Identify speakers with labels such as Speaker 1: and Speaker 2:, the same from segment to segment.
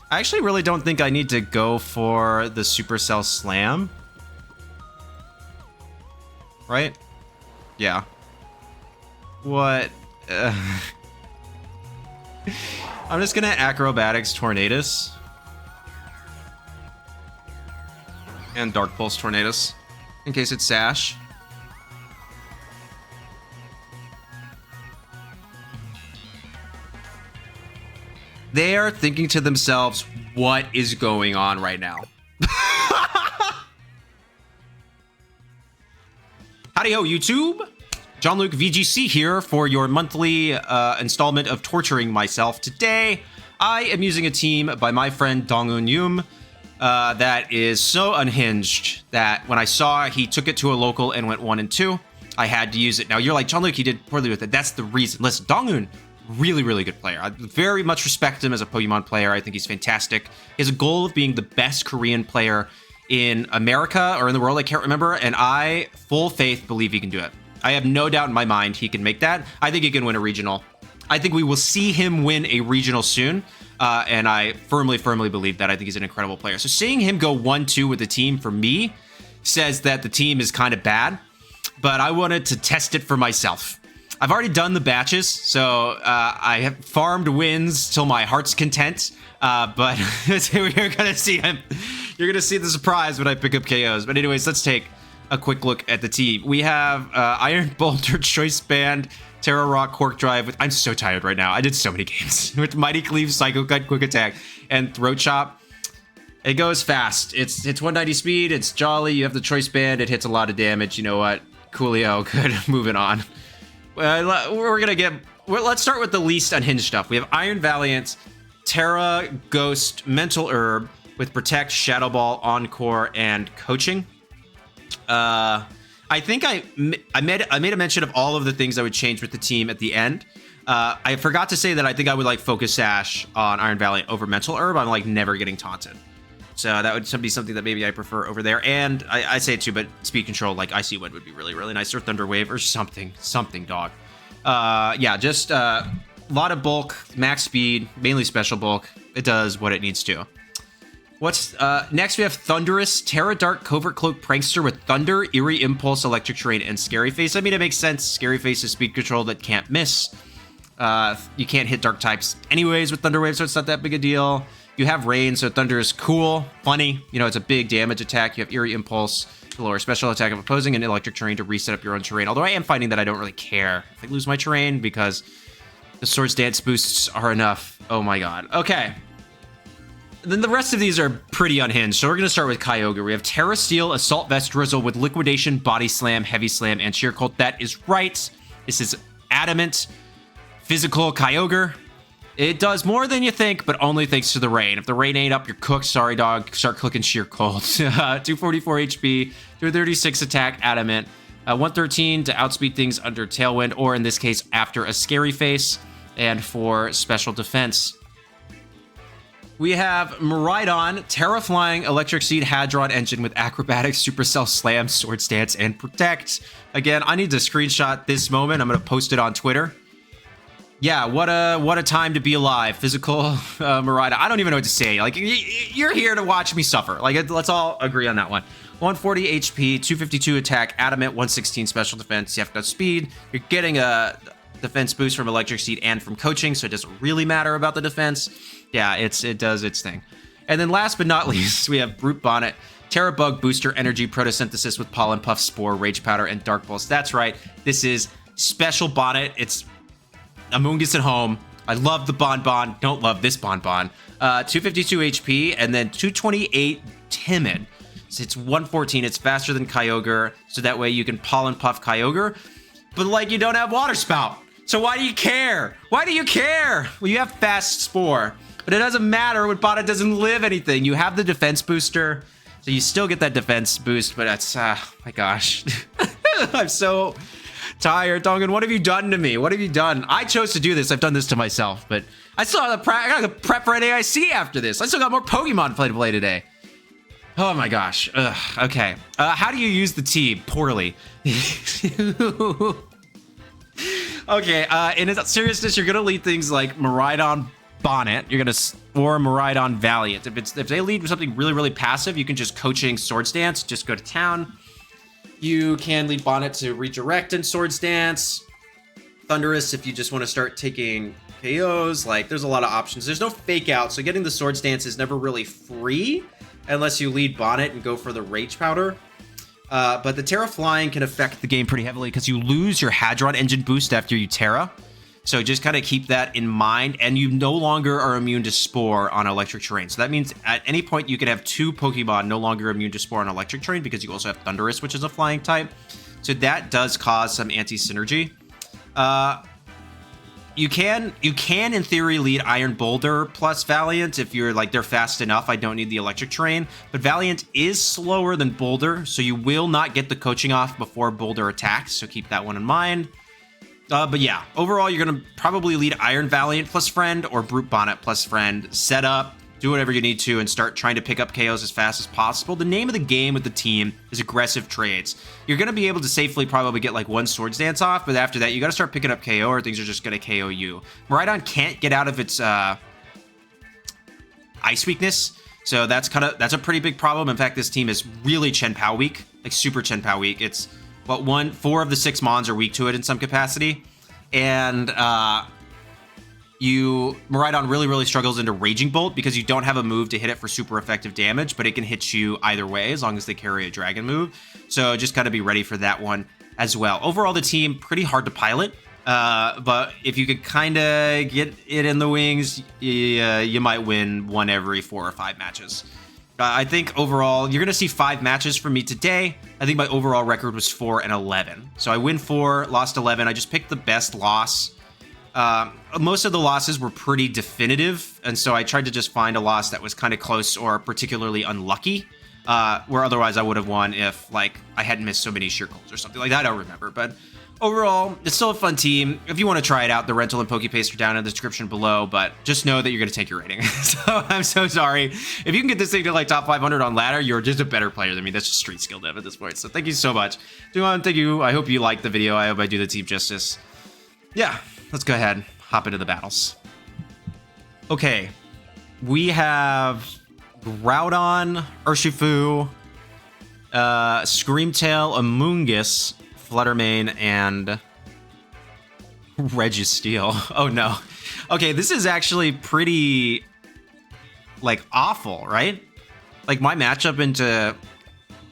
Speaker 1: I actually really don't think I need to go for the Supercell Slam. Right? Yeah. What? I'm just gonna Acrobatics Tornadus. And Dark Pulse Tornadus. In case it's Sash. They are thinking to themselves, what is going on right now? Howdy-ho, YouTube! Jon-Luke VGC here for your monthly installment of Torturing Myself. Today, I am using a team by my friend Donghun that is so unhinged that when I saw he took it to a local and went 1 and 2, I had to use it. Now, you're like, Jon-Luke, he did poorly with it. That's the reason. Listen, Donghun, really, really good player. I very much respect him as a Pokemon player. I think he's fantastic. He has a goal of being the best Korean player in America or in the world, I can't remember, and I, full faith, believe he can do it. I have no doubt in my mind he can make that. I think he can win a regional. I think we will see him win a regional soon, and I firmly, firmly believe that. I think he's an incredible player. So seeing him go 1-2 with the team, for me, says that the team is kind of bad, but I wanted to test it for myself. I've already done the batches, so I have farmed wins till my heart's content, but you're gonna see him. You're gonna see the surprise when I pick up KOs. But anyways, let's take a quick look at the team. We have Iron Boulder, Choice Band, Tera Rock, Cork Drive. I'm so tired right now. I did so many games with Mighty Cleave, Psycho Cut, Quick Attack, and Throat Chop. It goes fast. It's 190 speed. It's jolly. You have the Choice Band. It hits a lot of damage. You know what? Coolio. Good. Moving on. Let's start with the least unhinged stuff. We have Iron Valiant, Tera, Ghost, Mental Herb with Protect, Shadow Ball, Encore, and Coaching. I think I made a mention of all of the things I would change with the team at the end. I forgot to say that I think I would like Focus Sash on Iron Valiant over Mental Herb. I'm like never getting taunted. So that would be something that maybe I prefer over there. And I say it too, but Speed Control, like Icy Wind would be really, really nice. Or Thunder Wave or something, dog. Yeah, just a lot of bulk, max speed, mainly special bulk. It does what it needs to. What's next? We have Thundurus, Tera Dark, Covert Cloak Prankster with Thunder, Eerie Impulse, Electric Terrain, and Scary Face. I mean, it makes sense. Scary Face is speed control that can't miss. You can't hit dark types anyways with Thunder Wave, so it's not that big a deal. You have Rain, so Thunder is cool, funny. You know, it's a big damage attack. You have Eerie Impulse to lower special attack of opposing, and Electric Terrain to reset up your own terrain. Although I am finding that I don't really care if I lose my terrain because the Swords Dance boosts are enough. Oh my god. Okay. Then the rest of these are pretty unhinged. So we're going to start with Kyogre. We have Terra Steel, Assault Vest Drizzle with Liquidation, Body Slam, Heavy Slam, and Sheer Cult. That is right. This is Adamant, Physical Kyogre. It does more than you think, but only thanks to the rain. If the rain ain't up, you're cooked. Sorry, dog. Start clicking Sheer Cold. 244 HP, 236 attack, Adamant. 113 to outspeed things under Tailwind, or in this case, after a Scary Face. And for special defense, we have Miraidon, Tera Flying, Electric Seed, Hadron Engine with Acrobatics, Supercell Slam, Swords Dance, and Protect. Again, I need to screenshot this moment. I'm going to post it on Twitter. Yeah, what a time to be alive. Physical Miraidon. I don't even know what to say. Like, you're here to watch me suffer. Like, let's all agree on that one. 140 HP, 252 attack, Adamant, 116 special defense. You have no speed. You're getting a defense boost from Electric Seed and from Coaching, so it doesn't really matter about the defense. Yeah, it does its thing. And then last but not least, we have Brute Bonnet, Tera Bug, Booster, Energy, Photosynthesis with Pollen Puff, Spore, Rage Powder, and Dark Pulse. That's right. This is Special Bonnet. It's Amoonguss at home. I love the Bonbon. Don't love this Bonbon. 252 HP and then 228 Timid. So it's 114. It's faster than Kyogre, so that way you can Pollen Puff Kyogre. But like, you don't have Water Spout. So why do you care? Why do you care? Well, you have Fast Spore, but it doesn't matter. With Bonnet doesn't live anything. You have the defense booster, so you still get that defense boost, but that's, my gosh. I'm so tired. Donghun, what have you done to me? What have you done? I chose to do this. I've done this to myself, but I still have I got to prep for an AIC after this. I still got more Pokemon to play today. Oh my gosh. Ugh, okay. How do you use the team? Poorly. Okay, in its seriousness, you're gonna lead things like Miraidon Bonnet. You're gonna or Miraidon Valiant. If they lead with something really, really passive, you can just coaching Swords Dance, just go to town. You can lead Bonnet to redirect in Swords Dance. Thundurus if you just want to start taking KOs. Like, there's a lot of options. There's no fake out, so getting the Swords Dance is never really free unless you lead Bonnet and go for the Rage Powder. But the Tera Flying can affect the game pretty heavily because you lose your Hadron Engine boost after you Tera. So just kind of keep that in mind, and you no longer are immune to Spore on Electric Terrain. So that means at any point you could have 2 Pokemon no longer immune to Spore on Electric Terrain because you also have Thundurus, which is a flying type. So that does cause some anti-synergy. You can in theory lead Iron Boulder plus Valiant if you're like, they're fast enough, I don't need the Electric Terrain. But Valiant is slower than Boulder, so you will not get the coaching off before Boulder attacks, so keep that one in mind. But yeah, overall, you're going to probably lead Iron Valiant plus Friend or Brute Bonnet plus Friend. Set up, do whatever you need to, and start trying to pick up KOs as fast as possible. The name of the game with the team is aggressive trades. You're going to be able to safely probably get like 1 Swords Dance off, but after that, you got to start picking up KO or things are just going to KO you. Miraidon can't get out of its ice weakness, so that's a pretty big problem. In fact, this team is really Chen Pao weak, like super Chen Pao weak. It's... but 4 of the 6 Mons are weak to it in some capacity. And Miraidon really, really struggles into Raging Bolt because you don't have a move to hit it for super effective damage, but it can hit you either way as long as they carry a dragon move. So just gotta be ready for that one as well. Overall, the team, pretty hard to pilot. But if you could kind of get it in the wings, you might win 1 every 4 or 5 matches. I think overall, you're going to see 5 matches from me today. I think my overall record was 4-11. So I win 4, lost 11. I just picked the best loss. Most of the losses were pretty definitive, and so I tried to just find a loss that was kind of close or particularly unlucky, where otherwise I would have won if, like, I hadn't missed so many sheer goals or something like that. I don't remember, but overall, it's still a fun team. If you want to try it out, the rental and PokePaste are down in the description below, but just know that you're going to take your rating. So I'm so sorry. If you can get this thing to like top 500 on ladder, you're just a better player than me. That's just street skill dev at this point. So thank you so much. Thank you. I hope you liked the video. I hope I do the team justice. Yeah, let's go ahead, hop into the battles. Okay, we have Groudon, Urshifu, Screamtail, Amoonguss, Fluttermane, and Registeel. Oh no. Okay, this is actually pretty, like, awful, right? Like, my matchup into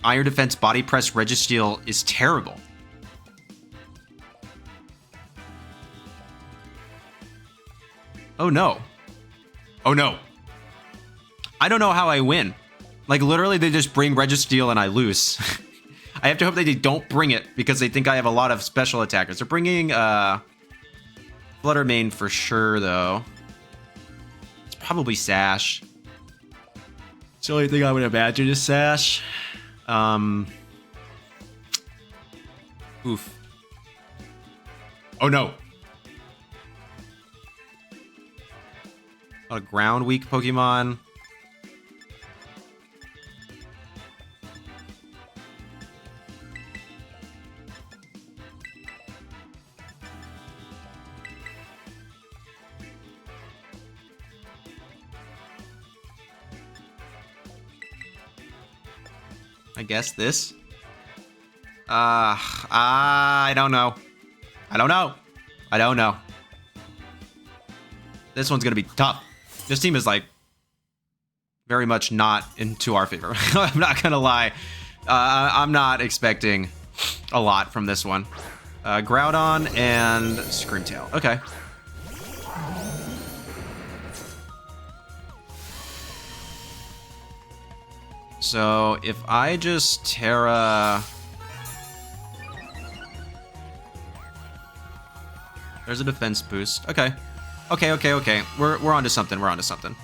Speaker 1: Iron Defense Body Press Registeel is terrible. Oh no. Oh no. I don't know how I win. Like, literally, they just bring Registeel and I lose. I have to hope that they don't bring it because they think I have a lot of special attackers. They're bringing Fluttermane for sure, though. It's probably Sash. It's the only thing I would imagine is Sash. Oof. Oh no. A ground weak Pokemon. I guess this. I don't know. I don't know. I don't know. This one's gonna be tough. This team is like very much not into our favor. I'm not gonna lie. I'm not expecting a lot from this one. Groudon and Screamtail. Okay. So if I just Tera... There's a defense boost. Okay. Okay. We're onto something. We're onto something.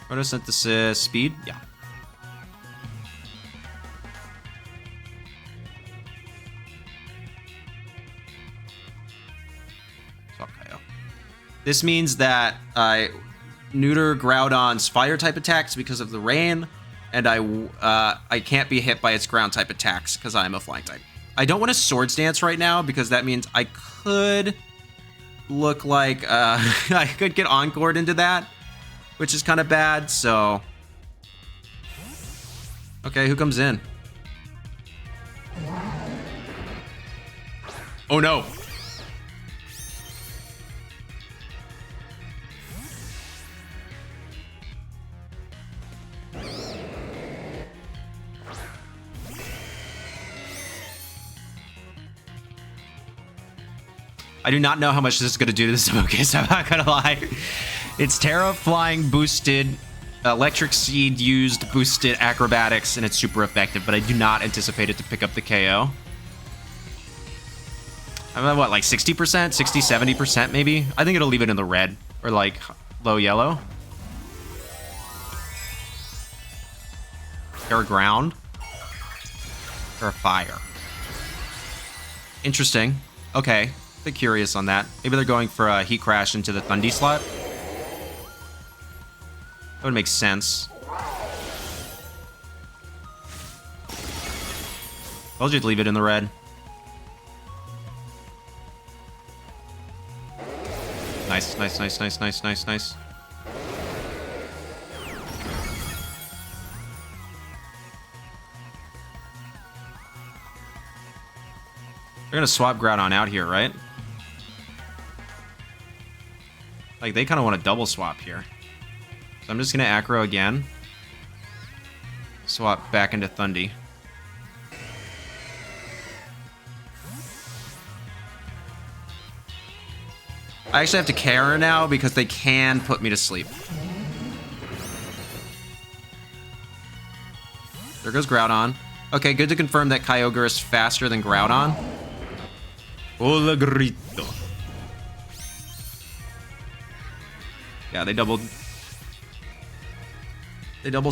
Speaker 1: Photosynthesis speed? Yeah. Solgaleo. This means that I neuter Groudon's fire type attacks because of the rain, and I can't be hit by its ground type attacks because I'm a flying type. I don't want to Swords Dance right now because that means I could look like I could get encored into that, which is kind of bad, so... Okay, who comes in? Oh no! I do not know how much this is going to do to this focus, I'm not going to lie. It's Tera flying boosted, Electric Seed used boosted Acrobatics, and it's super effective, but I do not anticipate it to pick up the KO. I'm at what, like 60%? 60, 70% maybe? I think it'll leave it in the red, or like low yellow. Or ground. Or fire. Interesting. Okay. Bit curious on that. Maybe they're going for a Heat Crash into the Thundy slot. That would make sense. I'll just leave it in the red. Nice, nice, nice, nice, nice, nice, nice. They're gonna swap Groudon out here, right? Like, they kind of want to double swap here. So I'm just going to Acro again. Swap back into Thundy. I actually have to Kara now because they can put me to sleep. There goes Groudon. Okay, good to confirm that Kyogre is faster than Groudon. Hola grito. Yeah, they double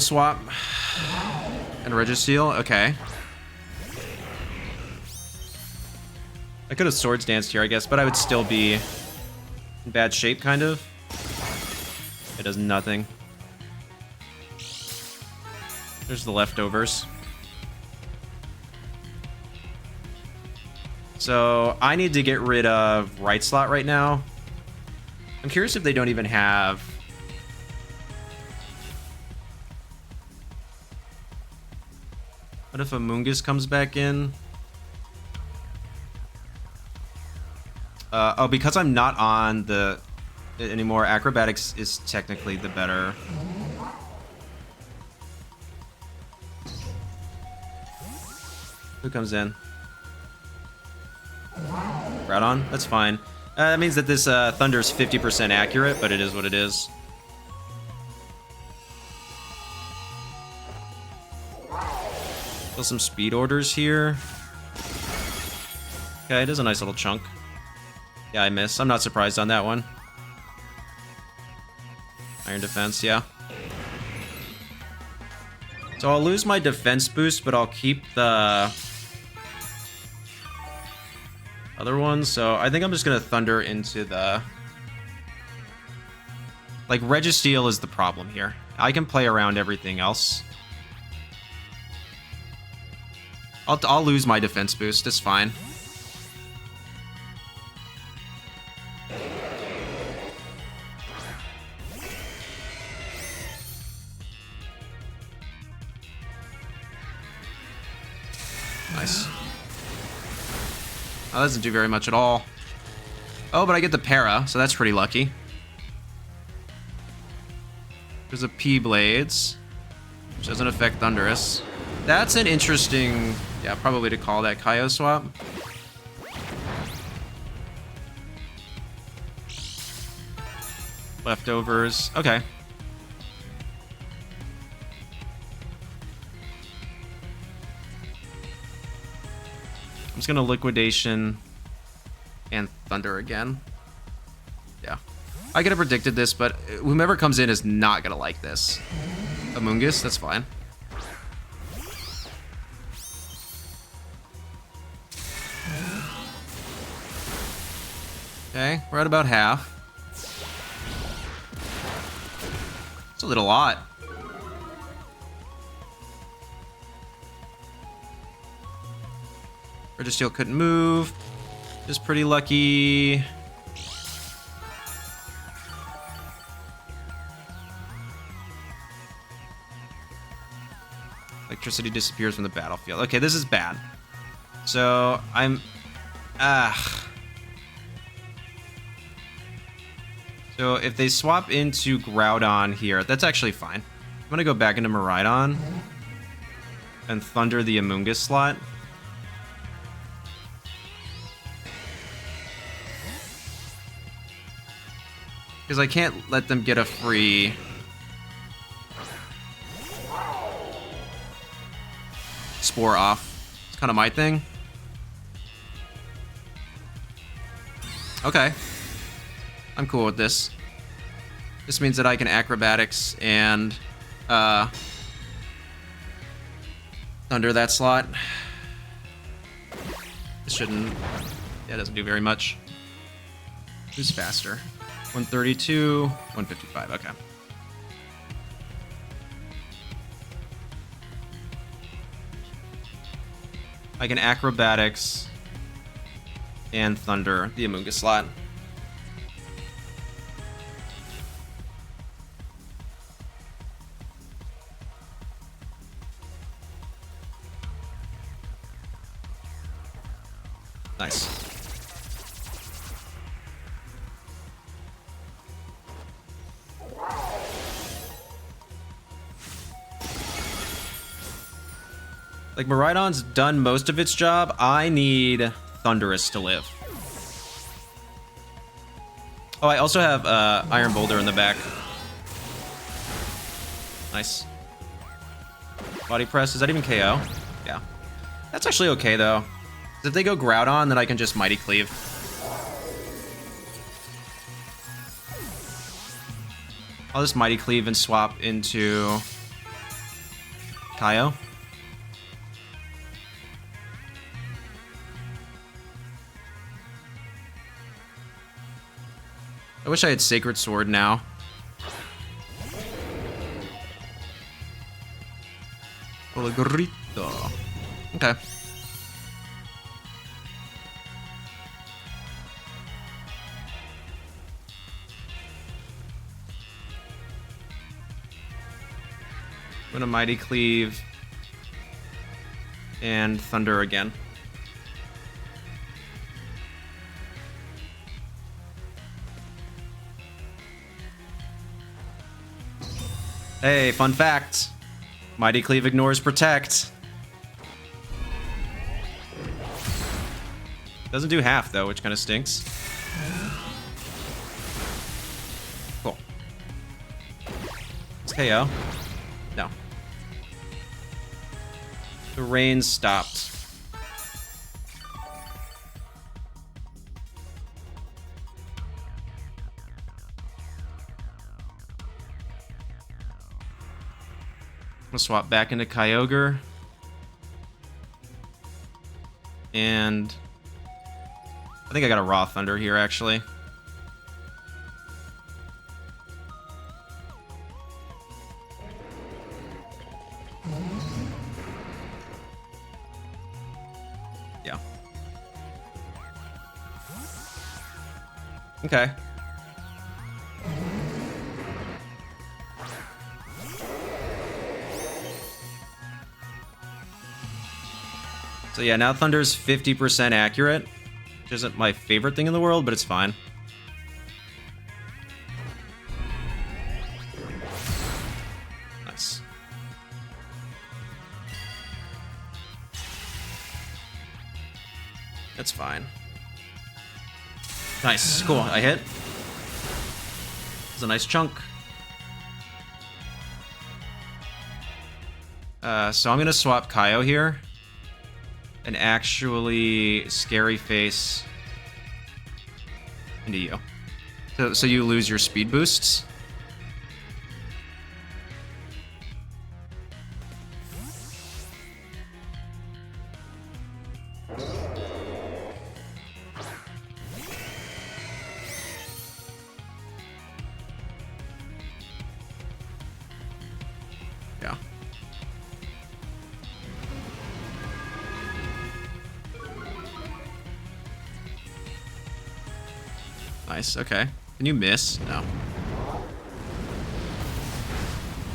Speaker 1: swap. And Registeel, okay. I could have Swords Danced here, I guess, but I would still be in bad shape, kind of. It does nothing. There's the leftovers. So I need to get rid of right slot right now. I'm curious if they don't even have... What if a Mungus comes back in? Oh, because I'm not on the anymore, Acrobatics is technically the better. Who comes in? Groudon? That's fine. That means that this Thunder is 50% accurate, but it is what it is. Still some speed orders here. Okay, it is a nice little chunk. Yeah, I miss. I'm not surprised on that one. Iron defense, yeah. So I'll lose my defense boost, but I'll keep the other one. So I think I'm just gonna Thunder into the... Like, Registeel is the problem here. I can play around everything else. I'll lose my defense boost, it's fine. Nice. Oh, that doesn't do very much at all. Oh, but I get the para, so that's pretty lucky. There's a P-Blades, which doesn't affect Thundurus. That's an interesting... Yeah, probably to call that Kyo swap. Leftovers. Okay. I'm just gonna Liquidation and Thunder again. Yeah. I could have predicted this, but whomever comes in is not gonna like this. Amoonguss, that's fine. Okay, we're at about half. It's a little lot. Registeel couldn't move. Just pretty lucky. Electricity disappears from the battlefield. Okay, this is bad. So I'm... So if they swap into Groudon here, that's actually fine. I'm gonna go back into Miraidon and Thunder the Amoonguss slot. Because I can't let them get a free... Spore off. It's kind of my thing. Okay. I'm cool with this. This means that I can Acrobatics and Thunder that slot. This shouldn't... Yeah, it doesn't do very much. Who's faster? 132, 155, okay. I can Acrobatics and Thunder the Amoonguss slot. Nice. Like, Miraidon's done most of its job. I need Thundurus to live. Oh, I also have Iron Boulder in the back. Nice. Body Press, is that even KO? Yeah. That's actually okay, though. If they go Groudon, then I can just Mighty Cleave. I'll just Mighty Cleave and swap into Kaio. I wish I had Sacred Sword now. Olagarito. Okay. I'm gonna Mighty Cleave and Thunder again. Hey, fun fact. Mighty Cleave ignores Protect. Doesn't do half, though, which kind of stinks. Cool. It's KO. No. The rain stopped. I'm gonna swap back into Kyogre. And I think I got a Raw Thunder here, actually. Yeah. Okay. So yeah, now Thunder's 50% accurate, which isn't my favorite thing in the world, but it's fine. Nice. That's fine. Nice, cool, I hit. It's a nice chunk. So I'm gonna swap Kaio here. And actually Scary Face into you. So you lose your speed boosts. Yeah. Nice, okay. Can you miss? No.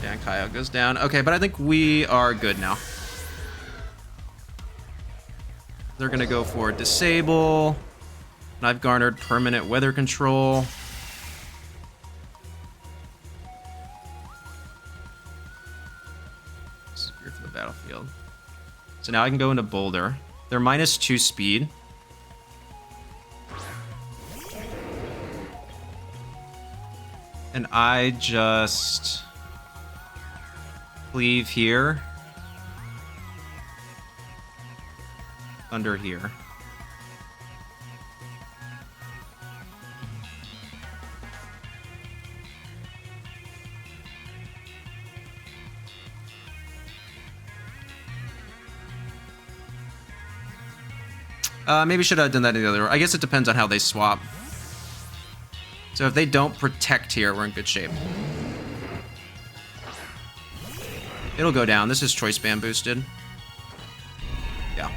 Speaker 1: Yeah, Kaio goes down. Okay, but I think we are good now. They're gonna go for disable. And I've garnered permanent weather control. Here for the battlefield. So now I can go into Boulder. They're -2 speed. And I just cleave here. Under here. Maybe should have done that in the other way. I guess it depends on how they swap. So if they don't protect here, we're in good shape. It'll go down. This is choice band boosted. Yeah.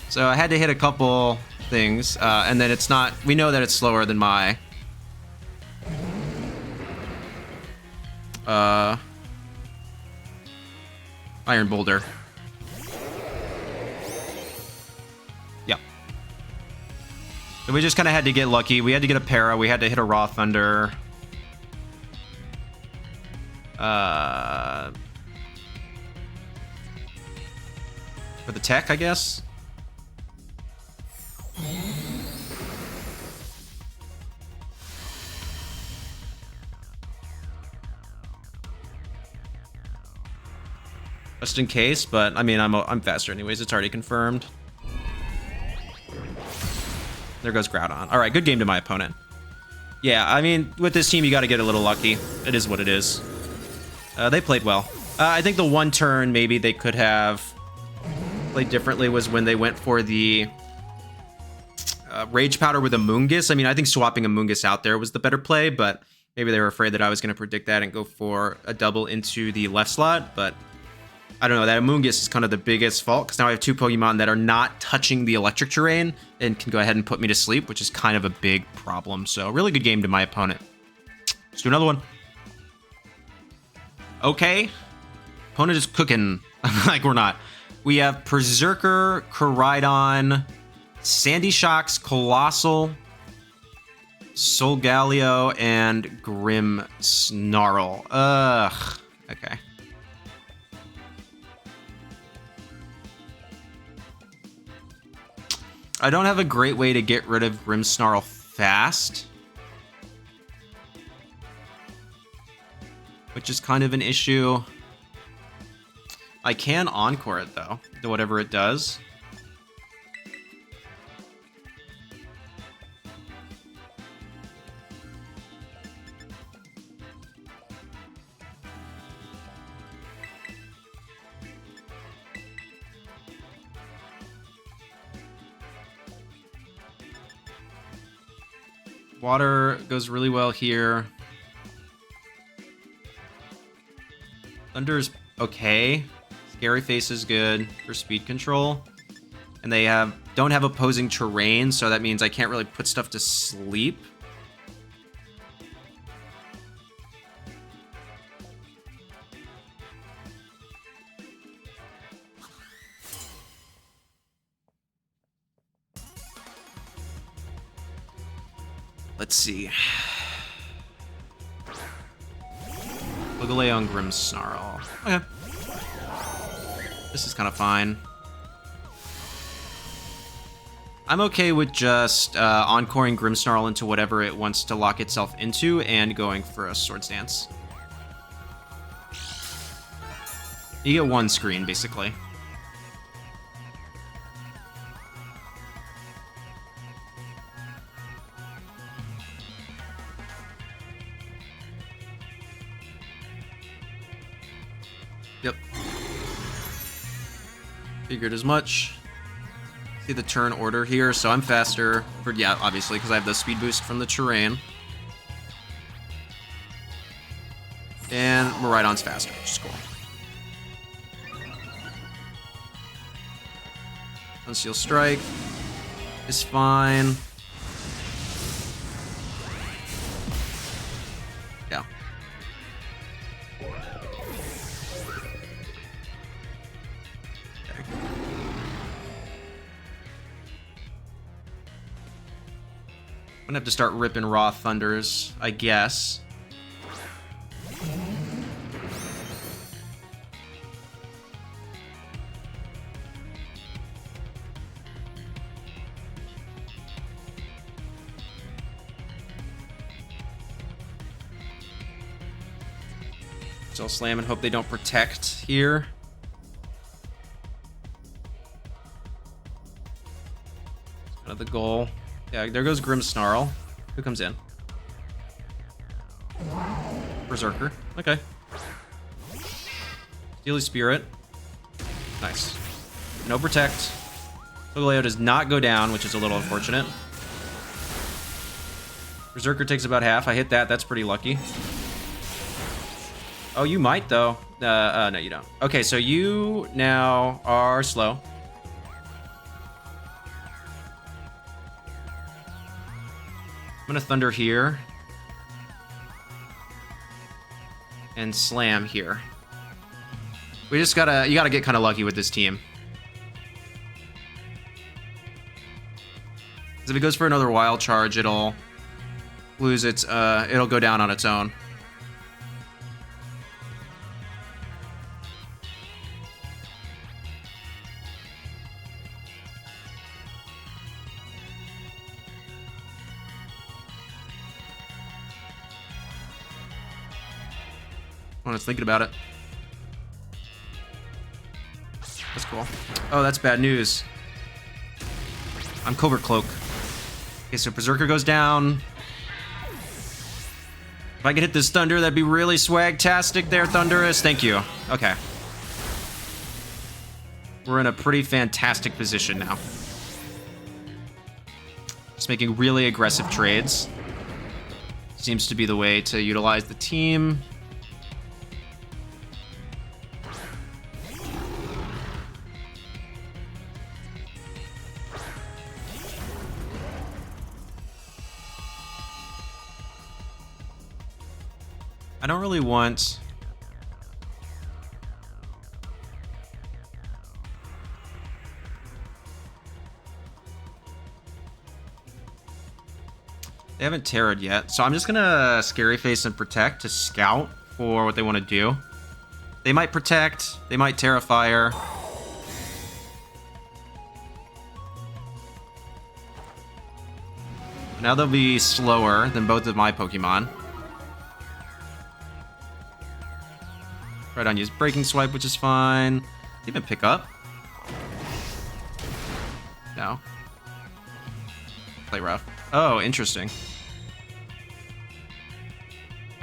Speaker 1: So I had to hit a couple things, and then it's not... We know that it's slower than my... Iron Boulder. Yeah. So we just kind of had to get lucky. We had to get a para. We had to hit a Raw Thunder. For the tech, I guess. Just in case, but I mean, I'm faster anyways. It's already confirmed. There goes Groudon. All right, good game to my opponent. Yeah, I mean, with this team, you got to get a little lucky. It is what it is. They played well. I think the one turn maybe they could have played differently was when they went for the Rage Powder with a Moongus. I mean, I think swapping a Moongus out there was the better play, but maybe they were afraid that I was going to predict that and go for a double into the left slot, but... I don't know, that Amoonguss is kind of the biggest fault, because now I have two Pokemon that are not touching the electric terrain and can go ahead and put me to sleep, which is kind of a big problem. So, really good game to my opponent. Let's do another one. Okay. Opponent is cooking. Like we're not. We have Berserker, Koraidon, Sandy Shocks, Colossal, Solgaleo, and Grim Snarl. Ugh. Okay. I don't have a great way to get rid of Grimmsnarl fast, which is kind of an issue. I can Encore it, though, to whatever it does. Water goes really well here. Thunder's okay. Scary Face is good for speed control. And they don't have opposing terrain, so that means I can't really put stuff to sleep. Let's see. Solgaleo on Grimmsnarl. Okay. This is kind of fine. I'm okay with just encoring Grimmsnarl into whatever it wants to lock itself into and going for a Swords Dance. You get one screen, basically. Yep. Figured as much. See the turn order here, so I'm faster. Yeah, obviously, because I have the speed boost from the terrain. And Miraidon's faster, which is cool. Unseal Strike is fine. gonna have to start ripping raw thunders, I guess. Still slam and hope they don't protect here. That's kind of the goal. Yeah, there goes Grimmsnarl. Who comes in? Berserker. Okay. Steely Spirit. Nice. No protect. Solgaleo does not go down, which is a little unfortunate. Berserker takes about half. I hit that. That's pretty lucky. Oh, you might, though. No, you don't. Okay, so you now are slow. I'm gonna Thunder here. And Slam here. We just gotta... You gotta get kind of lucky with this team. Because if it goes for another Wild Charge, it'll lose its... it'll go down on its own. I was thinking about it. That's cool. Oh, that's bad news. I'm Covert Cloak. Okay, so Berserker goes down. If I could hit this Thunder, that'd be really swag-tastic there, Thundurus. Thank you. Okay. We're in a pretty fantastic position now. Just making really aggressive trades. Seems to be the way to utilize the team. I don't really want... They haven't terrored yet, so I'm just gonna Scary Face and Protect to scout for what they want to do. They might Protect, they might Terrifier. Now they'll be slower than both of my Pokemon. Koraidon used Breaking Swipe, which is fine. Even pick up? No. Play rough. Oh, interesting.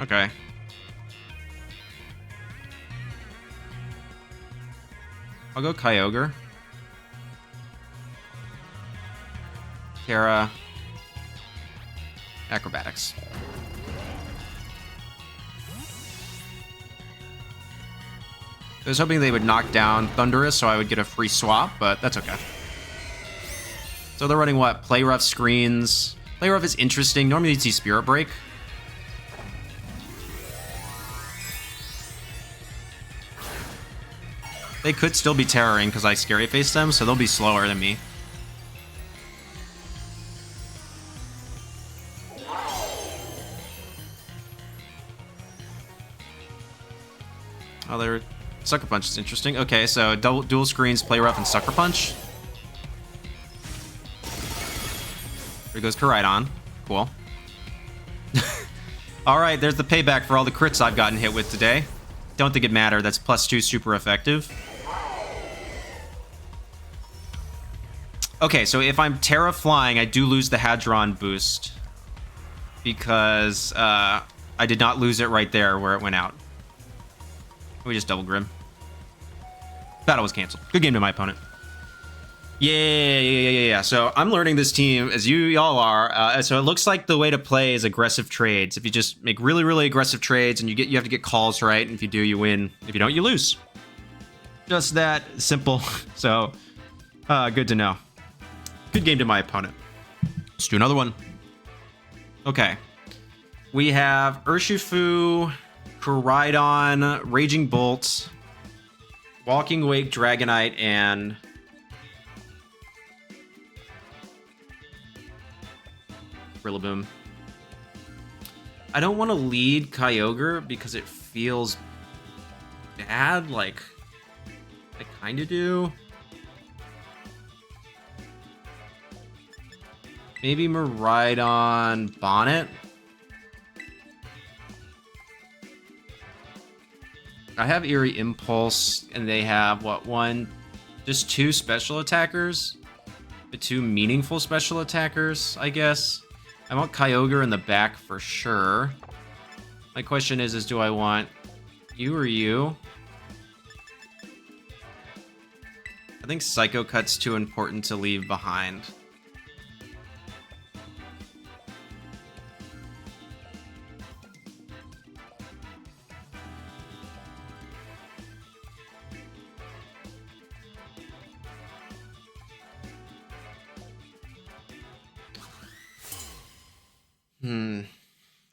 Speaker 1: Okay. I'll go Kyogre. Tera. Acrobatics. I was hoping they would knock down Thundurus so I would get a free swap, but that's okay. So they're running what? Play rough screens. Play rough is interesting. Normally you'd see Spirit Break. They could still be terroring because I Scary Face them, so they'll be slower than me. Oh, they're... Sucker Punch is interesting. Okay, so dual screens, Play Rough, and Sucker Punch. Here goes Koraidon. Cool. Alright, there's the payback for all the crits I've gotten hit with today. Don't think it mattered. That's +2, super effective. Okay, so if I'm Terra Flying, I do lose the Hadron boost. Because I did not lose it right there where it went out. We just double Grim. Battle was canceled. Good game to my opponent. Yeah. So I'm learning this team as y'all are. So it looks like the way to play is aggressive trades. If you just make really, really aggressive trades and you have to get calls right, and if you do, you win. If you don't, you lose. Just that simple. So good to know. Good game to my opponent. Let's do another one. Okay. We have Urshifu, Koraidon, Raging Bolt, Walking Wake, Dragonite, and Rillaboom. I don't want to lead Kyogre because it feels bad. Like, I kind of do. Maybe Miraidon Bonnet. I have Eerie Impulse, and they have, what, just 2 special attackers? The 2 meaningful special attackers, I guess. I want Kyogre in the back for sure. My question is do I want you or you? I think Psycho Cut's too important to leave behind.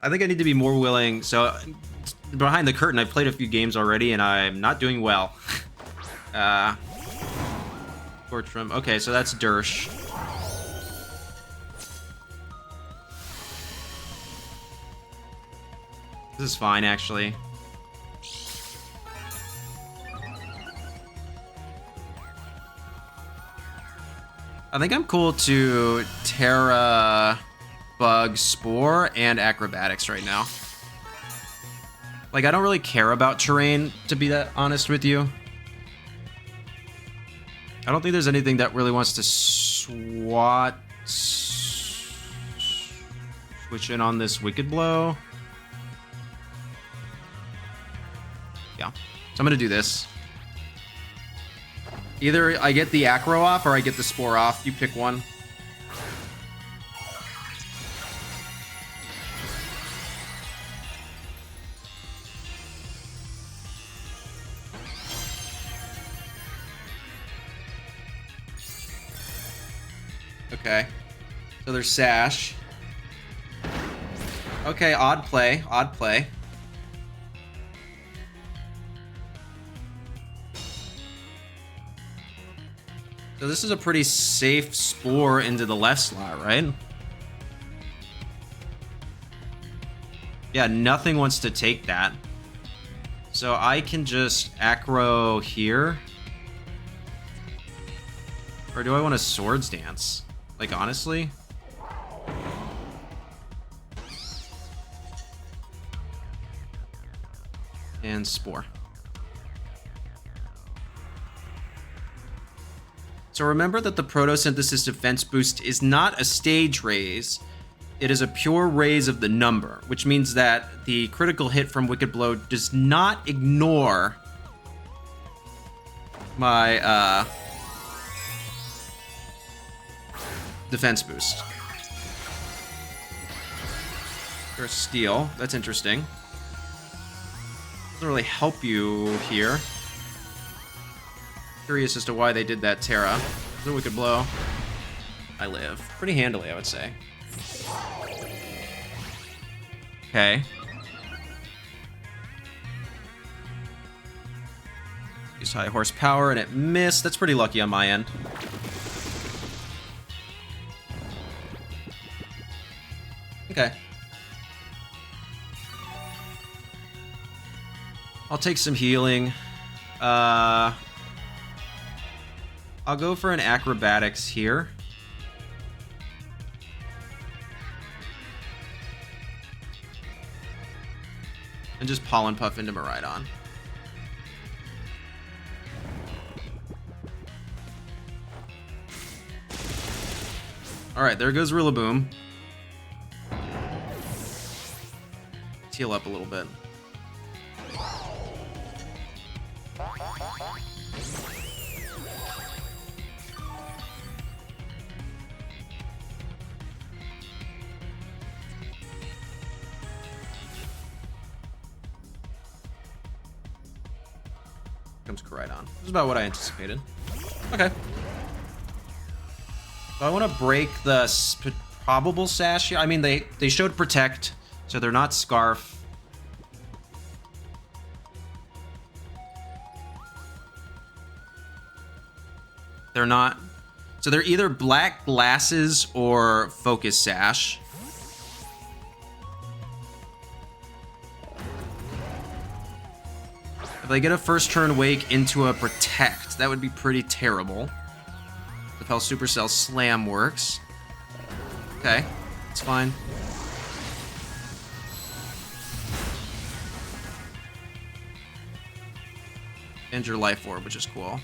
Speaker 1: I think I need to be more willing. So, behind the curtain, I've played a few games already, and I'm not doing well. Torchrum. Okay, so that's Dersh. This is fine, actually. I think I'm cool to Tera, Bug, Spore, and Acrobatics right now. Like, I don't really care about terrain, to be that honest with you. I don't think there's anything that really wants to switch in on this Wicked Blow. Yeah, so I'm gonna do this. Either I get the Acro off or I get the Spore off. You pick one. Okay, so there's Sash. Okay, odd play, odd play. So this is a pretty safe Spore into the left slot, right? Yeah, nothing wants to take that. So I can just Acro here. Or do I want a Swords Dance? Like, honestly? And Spore. So remember that the Photosynthesis defense boost is not a stage raise. It is a pure raise of the number, which means that the critical hit from Wicked Blow does not ignore my defense boost. Registeel, that's interesting. Doesn't really help you here. Curious as to why they did that Tera. Is it Wicked Blow? I live. Pretty handily, I would say. Okay. Used high horsepower and it missed. That's pretty lucky on my end. Okay. I'll take some healing. I'll go for an Acrobatics here. And just Pollen Puff into Miraidon. Alright, there goes Rillaboom. Heal up a little bit. Comes Koraidon. This is about what I anticipated. Okay. So I want to break the probable Sash here. I mean, they showed Protect, so they're not Scarf. They're not. So they're either Black Glasses or Focus Sash. If they get a first turn Wake into a Protect, that would be pretty terrible. If how Supercell Slam works. Okay, it's fine. And your Life Orb, which is cool.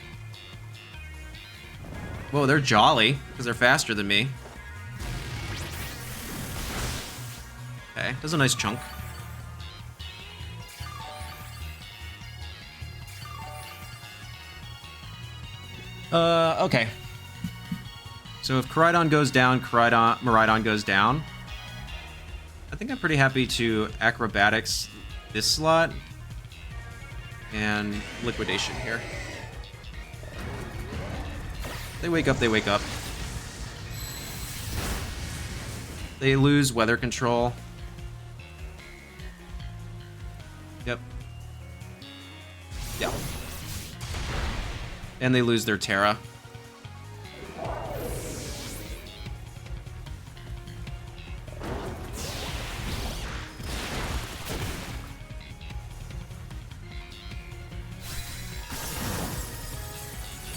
Speaker 1: Whoa, they're jolly, because they're faster than me. Okay, does a nice chunk. Okay. So if Koraidon goes down, Miraidon goes down. I think I'm pretty happy to Acrobatics this slot. And Liquidation here. They wake up, they wake up. They lose Weather Control. Yep. Yep. And they lose their Tera.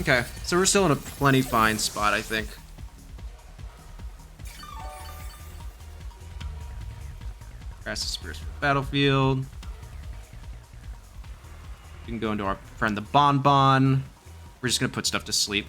Speaker 1: Okay, so we're still in a plenty fine spot, I think. Grass Spears for the battlefield. We can go into our friend the Bonbon. We're just gonna put stuff to sleep.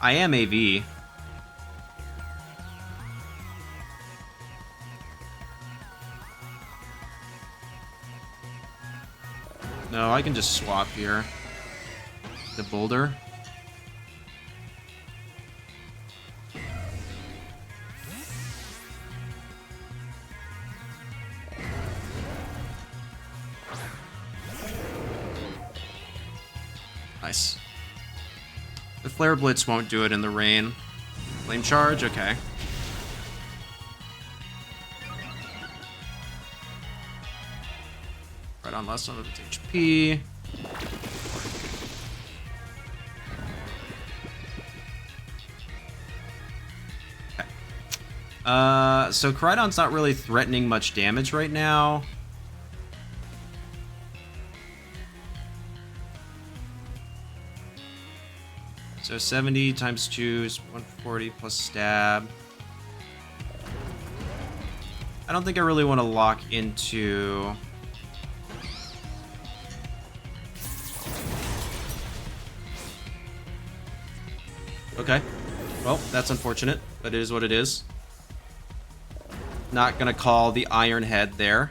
Speaker 1: I am AV. No, I can just swap here. The Boulder. Nice. The Flare Blitz won't do it in the rain. Flame Charge? Okay. Right on less on its HP. Okay. So Koraidon's not really threatening much damage right now. So 70 times 2 is 140 plus stab. I don't think I really want to lock into... Okay. Well, that's unfortunate, but it is what it is. Not gonna call the Iron Head there.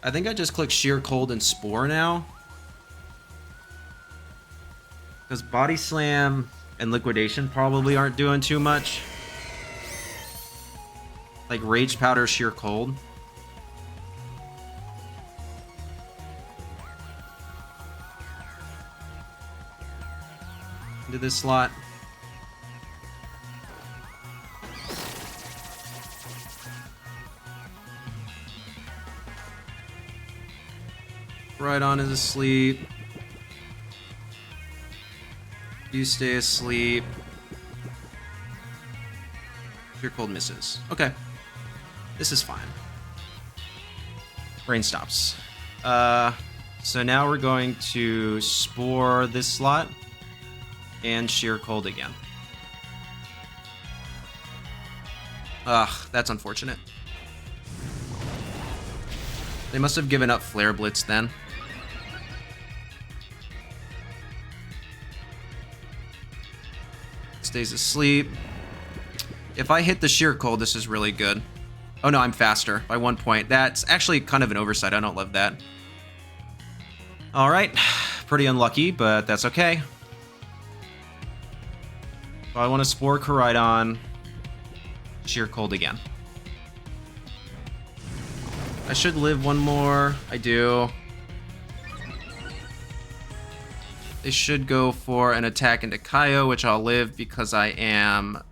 Speaker 1: I think I just click Sheer Cold and Spore now. Because Body Slam and Liquidation probably aren't doing too much. Like Rage Powder, Sheer Cold. Into this slot. Koraidon is asleep. You stay asleep. Sheer Cold misses. Okay. This is fine. Brain stops. So now we're going to Spore this slot and Sheer Cold again. Ugh, that's unfortunate. They must have given up Flare Blitz then. Stays asleep. If I hit the Sheer Cold, this is really good. Oh no, I'm faster by 1 point. That's actually kind of an oversight. I don't love that. Alright. Pretty unlucky, but that's okay. So I want to Spore Koraidon. Sheer Cold again. I should live one more. I do. They should go for an attack into Kaio, which I'll live because I am...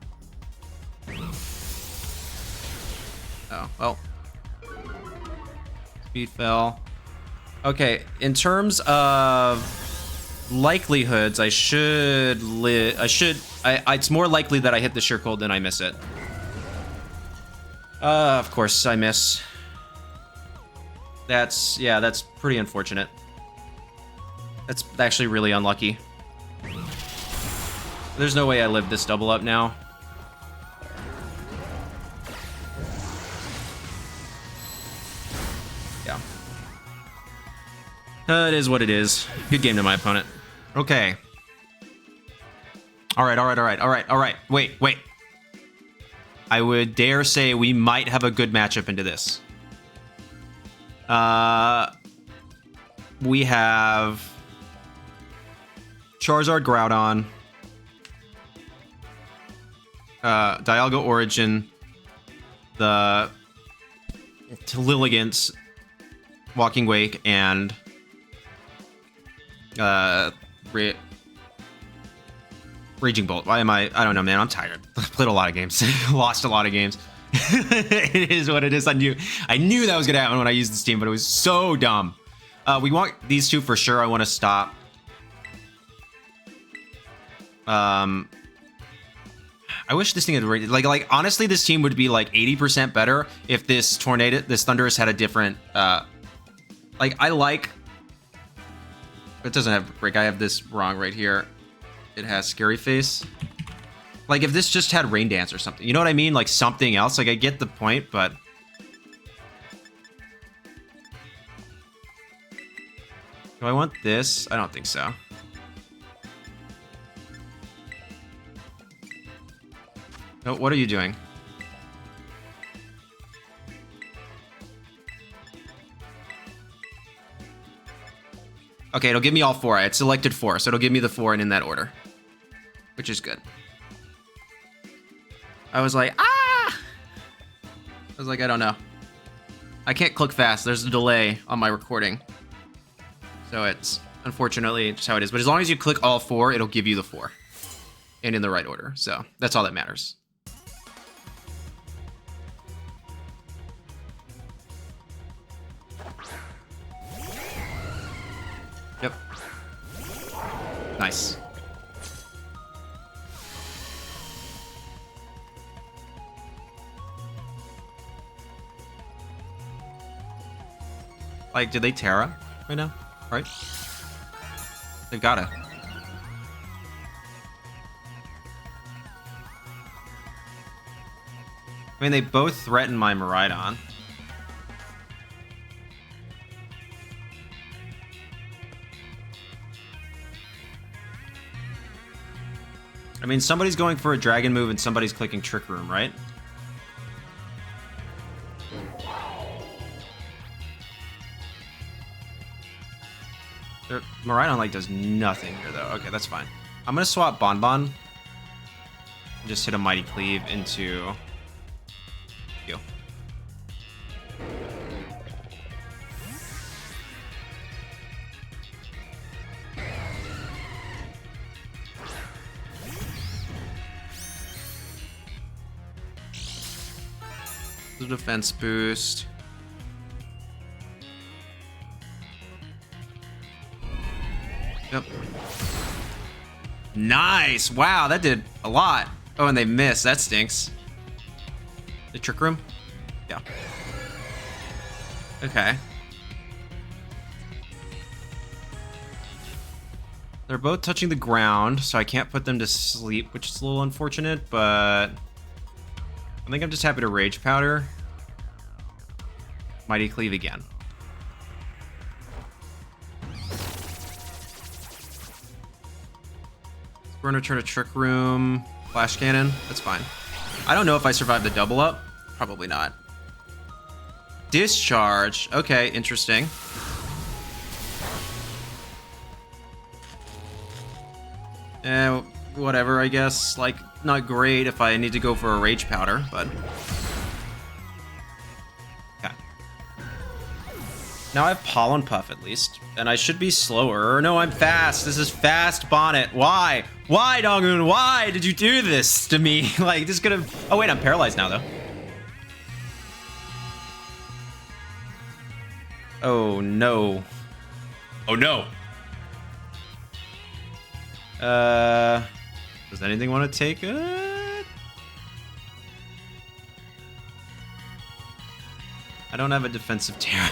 Speaker 1: Oh, well. Speed fell. Okay, in terms of likelihoods, I should live... it's more likely that I hit the Sheer Cold than I miss it. Of course, I miss. That's pretty unfortunate. That's actually really unlucky. There's no way I live this double up now. Yeah. It is what it is. Good game to my opponent. Okay. All right. Wait. I would dare say we might have a good matchup into this. We have Charizard Groudon, Dialga Origin, the Lilligant's Walking Wake, and Raging Bolt. Why am I don't know, man. I'm tired. Played a lot of games. Lost a lot of games. It is what it is. I knew that was gonna happen when I used this team, but it was so dumb. We want these two for sure. I want to stop. I wish this thing had like honestly, this team would be like 80% better if this Thundurus had a different like I like. It doesn't have break. I have this wrong right here. It has Scary Face. Like if this just had Rain Dance or something, you know what I mean? Like something else. Like I get the point, but do I want this? I don't think so. No, what are you doing? Okay, it'll give me all four. I had selected 4, so it'll give me the 4 and in that order, which is good. I was like, I was like, I don't know. I can't click fast. There's a delay on my recording. So it's unfortunately just how it is. But as long as you click all 4, it'll give you the 4. And in the right order. So that's all that matters. Yep. Nice. Like, did they Tera right now? Right? They've gotta. I mean, they both threaten my Miraidon. I mean, somebody's going for a dragon move and somebody's clicking Trick Room, right? Miraidon like does nothing here though. Okay, that's fine. I'm gonna swap Bonbon and just hit a Mighty Cleave into you. The defense boost. Yep. Nice! Wow, that did a lot. Oh, and they missed. That stinks. The Trick Room? Yeah. Okay. They're both touching the ground, so I can't put them to sleep, which is a little unfortunate, but I think I'm just happy to Rage Powder. Mighty Cleave again. We're gonna turn a Trick Room, Flash Cannon. That's fine. I don't know if I survived the double up. Probably not. Discharge. Okay, interesting. Whatever, I guess. Like, not great if I need to go for a Rage Powder, but... Okay. Now I have Pollen Puff at least, and I should be slower. Or no, I'm fast. This is fast Bonnet. Why? Why, Donghun? Why did you do this to me? Like, this could have... Oh, wait, I'm paralyzed now, though. Oh, no. Oh, no. Does anything want to take it? I don't have a defensive tera.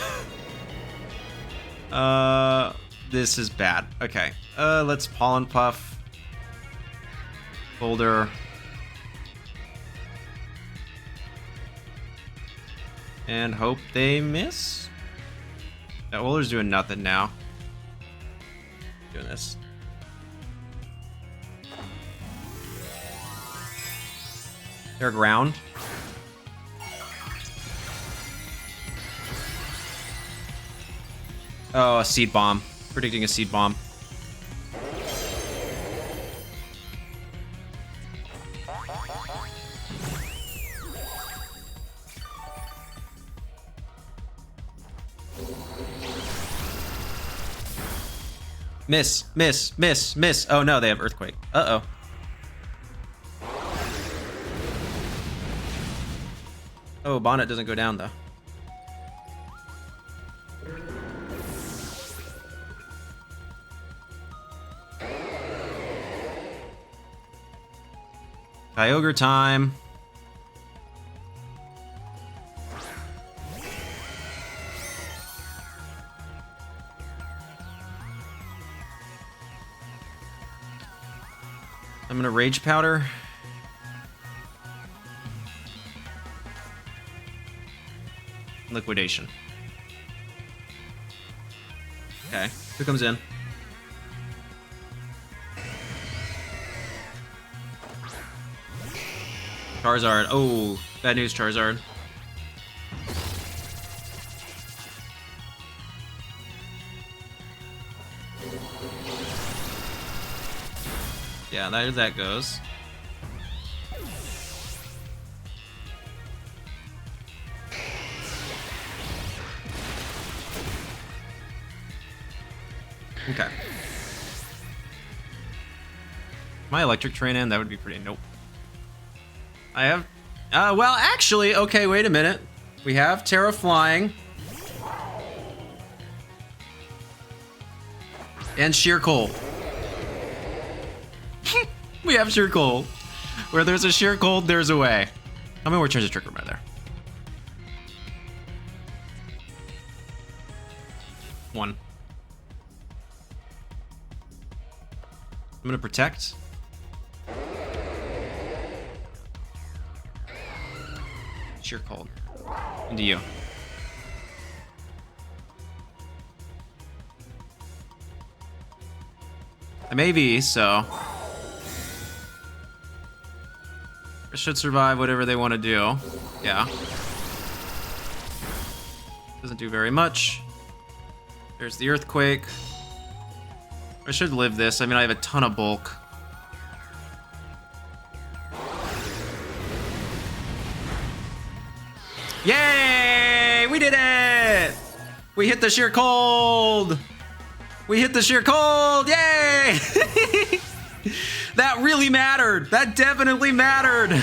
Speaker 1: This is bad. Okay. Let's Pollen Puff. Boulder. And hope they miss. That Boulder's doing nothing now. Doing this. They're ground. Oh, a seed bomb. Predicting a seed bomb. Miss, miss, miss, miss. Oh no, they have Earthquake. Uh-oh. Oh, Bonnet doesn't go down though. Kyogre time. I'm gonna Rage Powder. Liquidation. Okay, who comes in? Charizard. Oh, bad news, Charizard. Yeah, there that goes. Okay. My electric train in, that would be pretty. Nope. I have. Well, actually, okay, wait a minute. We have Tera flying. And Sheer Cold. We have Sheer Cold. Where there's a Sheer Cold, there's a way. How many more turns of Trick Room are there? 1. I'm gonna protect. Sheer Cold. Into you. I'm AV, so I should survive whatever they want to do. Yeah. Doesn't do very much. There's the Earthquake. I should live this. I mean, I have a ton of bulk. Yay! We did it! We hit the Sheer Cold! We hit the Sheer Cold! Yay! That really mattered. That definitely mattered.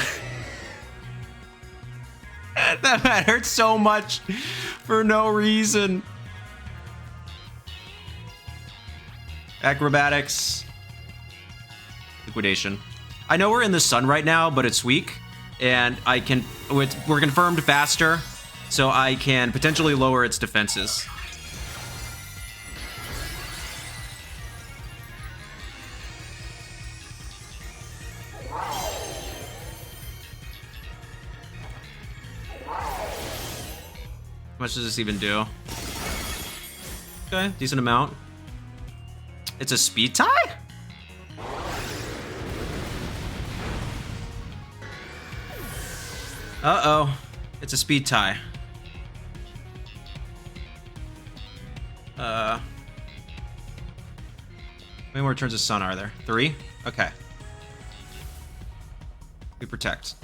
Speaker 1: That mattered so much for no reason. Acrobatics. Liquidation. I know we're in the sun right now, but it's weak. And I can... We're confirmed faster, so I can potentially lower its defenses. How much does this even do? Okay, decent amount. It's a speed tie? Uh-oh. It's a speed tie. How many more turns of sun are there? 3? Okay. We protect.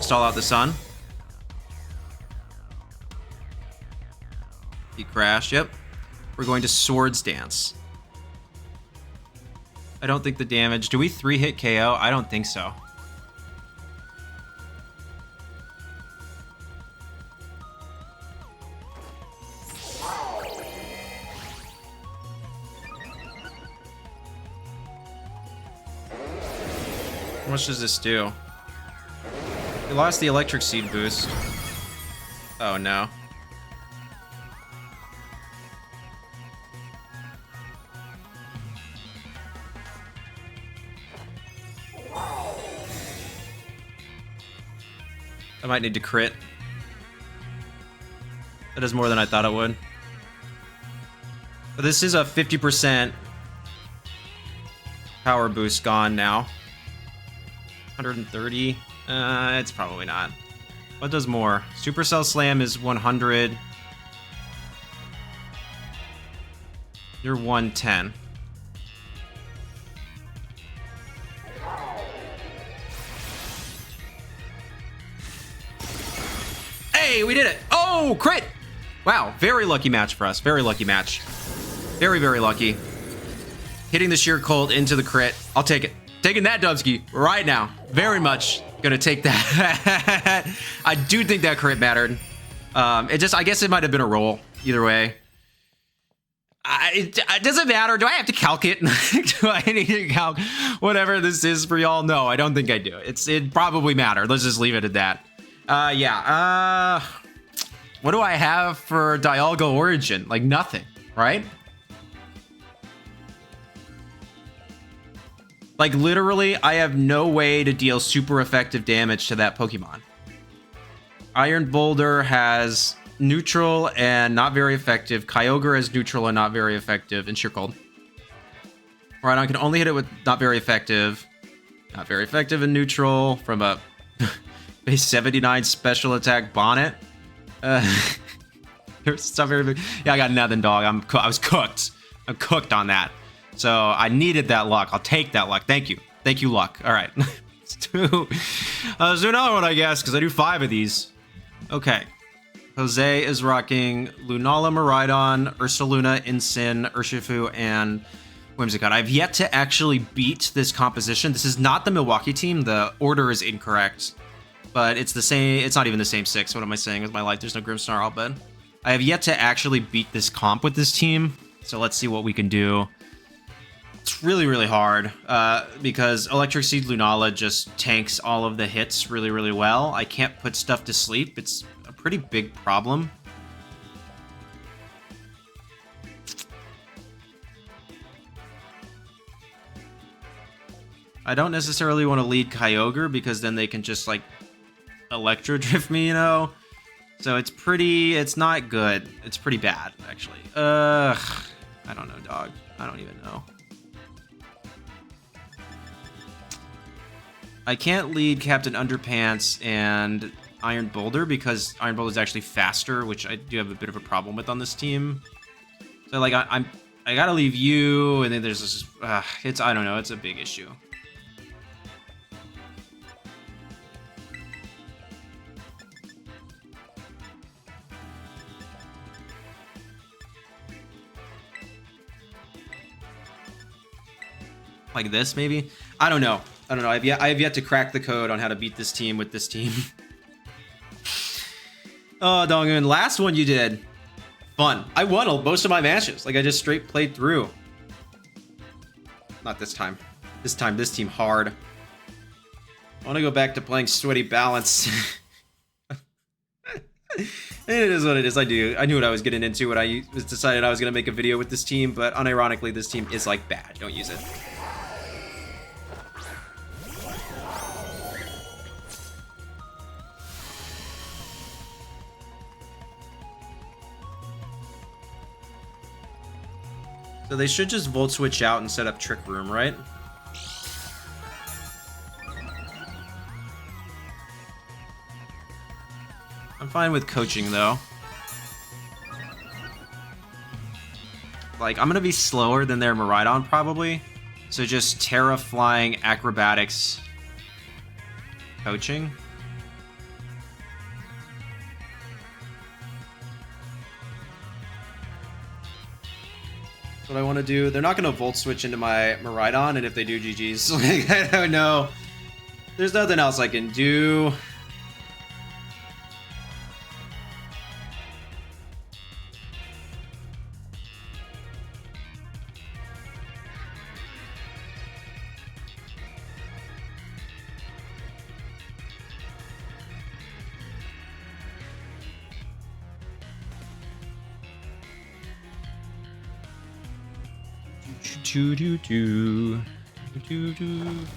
Speaker 1: Stall out the sun. He crashed. Yep. We're going to Swords Dance. I don't think the damage... Do we 3-hit KO? I don't think so. How much does this do? We lost the Electric Seed boost. Oh no. I might need to crit. That is more than I thought it would. But this is a 50% power boost gone now. 130. It's probably not. What does more? Supercell Slam is 100. You're 110. Hey, we did it! Oh, crit! Wow, very lucky match for us. Very lucky match. Very, very lucky. Hitting the Sheer Cold into the crit. I'll take it. Taking that, Dubsky, right now. Very much gonna take that. I do think that crit mattered. I guess it might have been a roll. Either way. It doesn't matter. Do I have to calc it? Do I need to calc whatever this is for y'all? No, I don't think I do. It probably mattered. Let's just leave it at that. Yeah. What do I have for Dialga Origin? Like nothing, right? Like literally, I have no way to deal super effective damage to that Pokemon. Iron Boulder has neutral and not very effective. Kyogre has neutral and not very effective. And Sheer Cold. Koraidon can only hit it with not very effective. Not very effective and neutral from a base 79 special attack Bonnet. There's not very big. Yeah, I got nothing, dog. I was cooked. I'm cooked on that. So I needed that luck. I'll take that luck. Thank you. Thank you, luck. All right. Let's do another one, I guess, because I do 5 of these. Okay. Jose is rocking Lunala, Miraidon, Ursaluna, Incin, Urshifu, and Whimsicott. I've yet to actually beat this composition. This is not the Milwaukee team. The order is incorrect. But it's the same. It's not even the same 6. What am I saying with my life? There's no Grimmsnarl, I'll bet. I have yet to actually beat this comp with this team. So let's see what we can do. It's really, really hard because Electric Seed Lunala just tanks all of the hits really, really well. I can't put stuff to sleep. It's a pretty big problem. I don't necessarily want to lead Kyogre because then they can just like Electro Drift me, you know? So it's not good. It's pretty bad, actually. I don't know, dog. I don't even know. I can't lead Captain Underpants and Iron Boulder because Iron Boulder is actually faster, which I do have a bit of a problem with on this team. So like I gotta leave you, and then there's this. I don't know. It's a big issue. Like this, maybe? I don't know. I have yet to crack the code on how to beat this team with this team. Oh, Donghun, last one you did. Fun. I won most of my matches. Like, I just straight played through. Not this time. This team hard. I want to go back to playing Sweaty Balance. It is what it is. I knew what I was getting into when I decided I was going to make a video with this team, but unironically, this team is, like, bad. Don't use it. So they should just Volt Switch out and set up Trick Room, right? I'm fine with coaching, though. Like, I'm gonna be slower than their Miraidon, probably. So just Tera Flying Acrobatics coaching. That's what I want to do. They're not going to Volt Switch into my Miraidon, and if they do, GG's. Like, I don't know. There's nothing else I can do.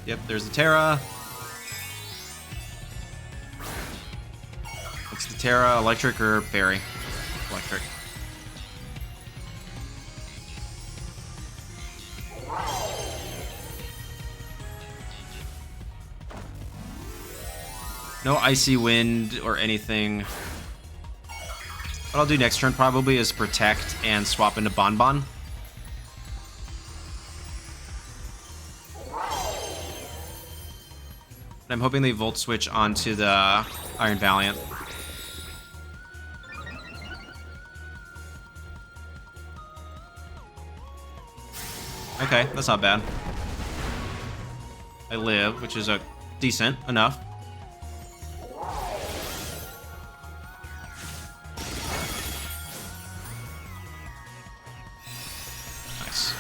Speaker 1: Yep, there's the Tera. What's the Tera? Electric or Fairy? Electric. No Icy Wind or anything. What I'll do next turn probably is Protect and swap into Bonbon. I'm hoping they Volt Switch onto the Iron Valiant. Okay, that's not bad. I live, which is a decent enough. Nice.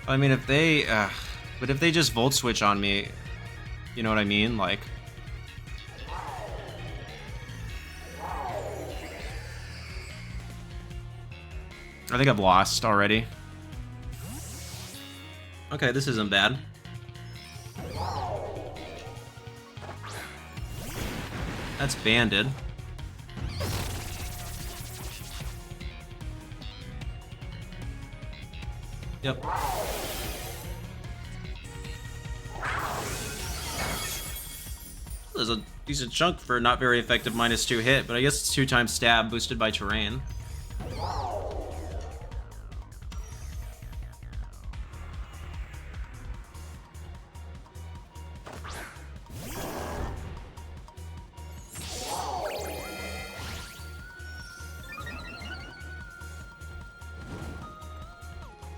Speaker 1: I mean, if they, but if they just Volt Switch on me, you know what I mean? Like, I think I've lost already. Okay, this isn't bad. That's banded. Yep. There's a decent chunk for not very effective -2 hit, but I guess it's 2 times stab boosted by terrain.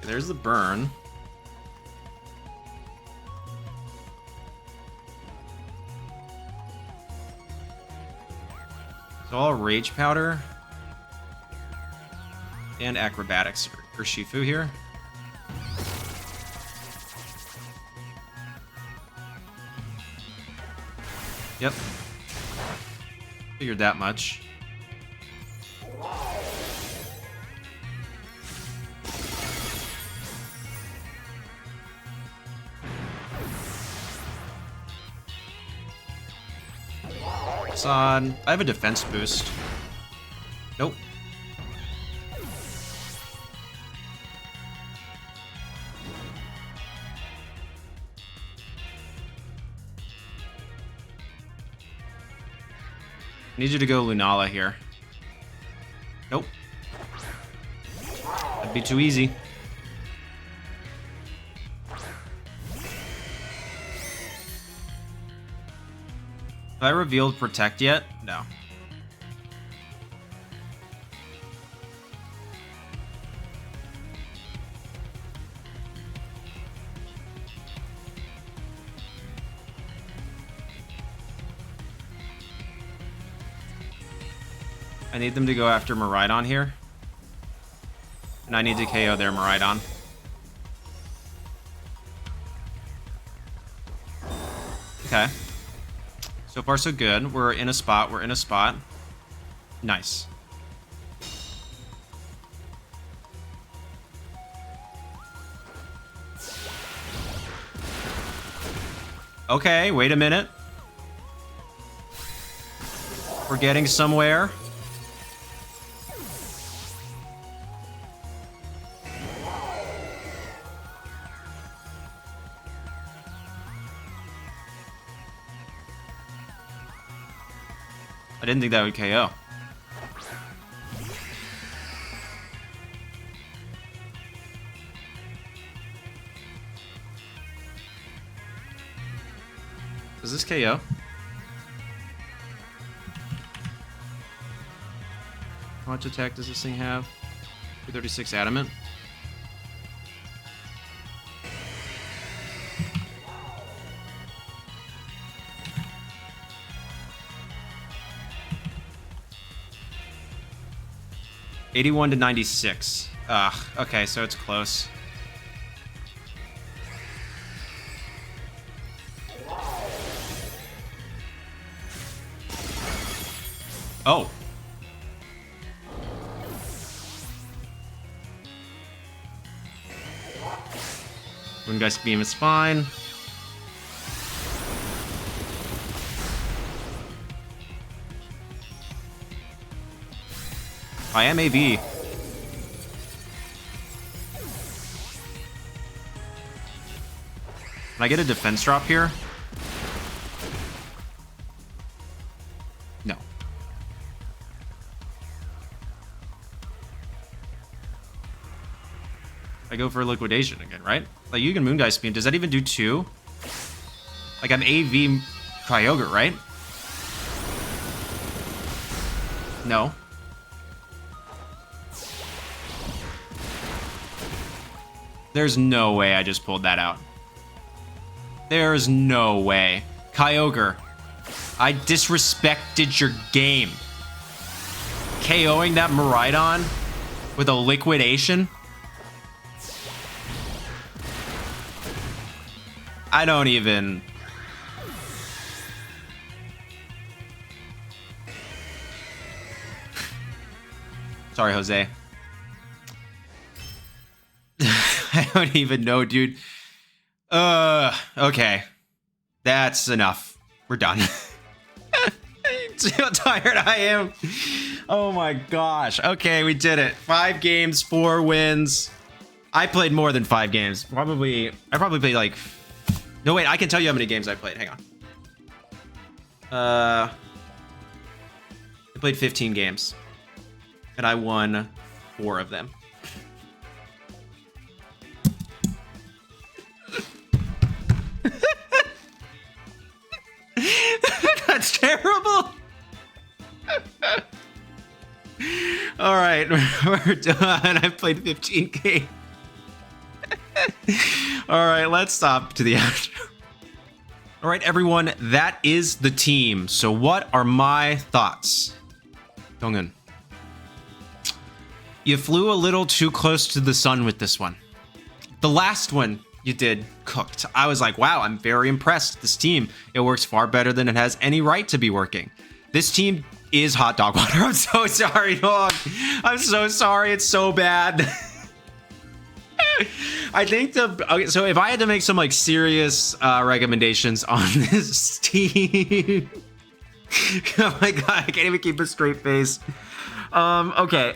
Speaker 1: There's the burn. So I'll Rage Powder and Acrobatics for Shifu here. Yep. Figured that much. On. I have a defense boost. Nope. Need you to go Lunala here. Nope. That'd be too easy. Have I revealed Protect yet? No. I need them to go after Miraidon here. And I need to KO their Miraidon. Okay. So far, so good. We're in a spot. We're in a spot. Nice. Okay, wait a minute. We're getting somewhere. I didn't think that would KO. Does this KO? How much attack does this thing have? 236 adamant. $81 to $96. Ugh, okay, so it's close. Oh. Moongeist Beam is fine. I am AV. Can I get a defense drop here? No. I go for liquidation again, right? Like, you can Moongeist Beam. Does that even do 2? Like, I'm AV Kyogre, right? No. There's no way I just pulled that out. There's no way. Kyogre, I disrespected your game. KOing that Miraidon with a liquidation? I don't even... Sorry, Jose. I don't even know, dude. Okay. That's enough. We're done. See how tired I am. Oh my gosh. Okay, we did it. 5 games, 4 wins. I played more than 5 games. I probably played like... No, wait, I can tell you how many games I played. Hang on. I played 15 games. And I won 4 of them. That's terrible. All right, we're done. I played 15 games. All right, let's stop to the outro. All right, everyone, that is the team. So what are my thoughts? Donghun, you flew a little too close to the sun with this one. The last one you did cooked. I was like, wow, I'm very impressed. This team, it works far better than it has any right to be working. This team is hot dog water. I'm so sorry, dog. I'm so sorry. It's so bad. I think okay, so if I had to make some like serious recommendations on this team, oh my god, I can't even keep a straight face. Okay,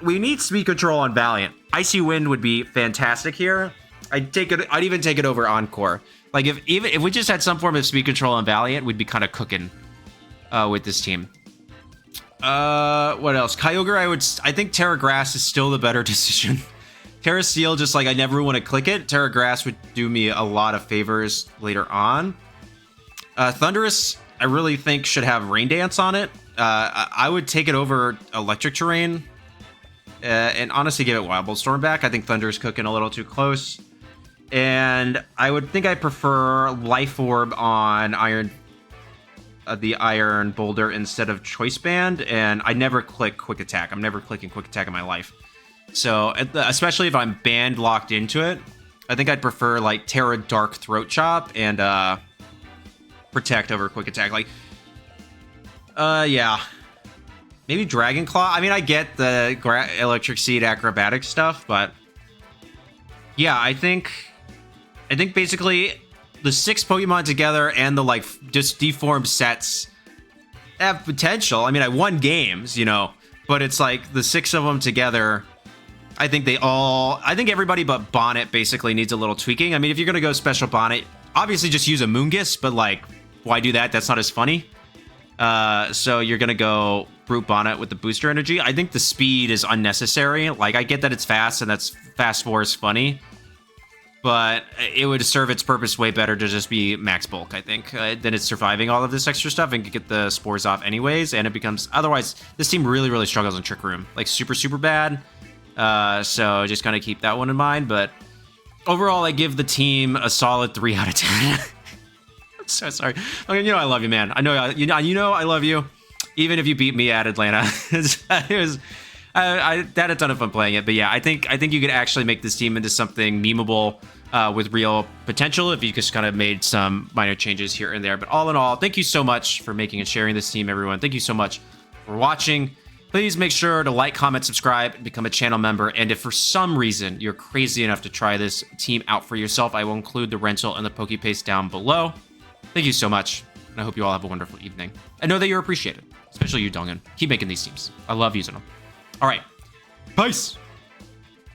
Speaker 1: we need speed control on Valiant. Icy Wind would be fantastic here. I'd even take it over Encore. Like if we just had some form of speed control on Valiant, we'd be kind of cooking with this team. What else? Kyogre, I think Tera Grass is still the better decision. Tera Steel, just like I never want to click it. Tera Grass would do me a lot of favors later on. Thundurus, I really think should have Rain Dance on it. I would take it over Electric Terrain. And honestly give it Wild Bolt Storm back. I think Thunder's cooking a little too close. And I would think I prefer Life Orb on the Iron Boulder instead of Choice Band. And I never click Quick Attack. I'm never clicking Quick Attack in my life. So, especially if I'm band locked into it, I think I'd prefer like Tera Dark Throat Chop and Protect over Quick Attack. Like, yeah. Maybe Dragon Claw. I mean, I get the Electric Seed acrobatic stuff, but yeah, I think basically the 6 Pokemon together and the like just deformed sets have potential. I mean, I won games, you know, but it's like the 6 of them together. I think everybody but Bonnet basically needs a little tweaking. I mean, if you're going to go special Bonnet, obviously just use a Moongus, but like, why do that? That's not as funny. So you're going to go Brute Bonnet with the booster energy. I think the speed is unnecessary. Like, I get that it's fast and that's fast 4 is funny, but it would serve its purpose way better to just be max bulk, I think. Then it's surviving all of this extra stuff and get the spores off anyways, and it becomes... Otherwise, this team really, really struggles in Trick Room. Like, super, super bad. So just kind of keep that one in mind. But overall, I give the team a solid 3 out of 10. I'm so sorry. I mean, you know I love you, man. I know you know I love you, even if you beat me at Atlanta. I had a ton of fun playing it, but yeah, I think you could actually make this team into something memeable with real potential if you just kind of made some minor changes here and there. But all in all, thank you so much for making and sharing this team, everyone. Thank you so much for watching. Please make sure to like, comment, subscribe, and become a channel member. And if for some reason you're crazy enough to try this team out for yourself, I will include the rental and the PokePaste down below. Thank you so much, and I hope you all have a wonderful evening. I know that you're appreciated, especially you, Donghun. Keep making these teams. I love using them. All right. Peace.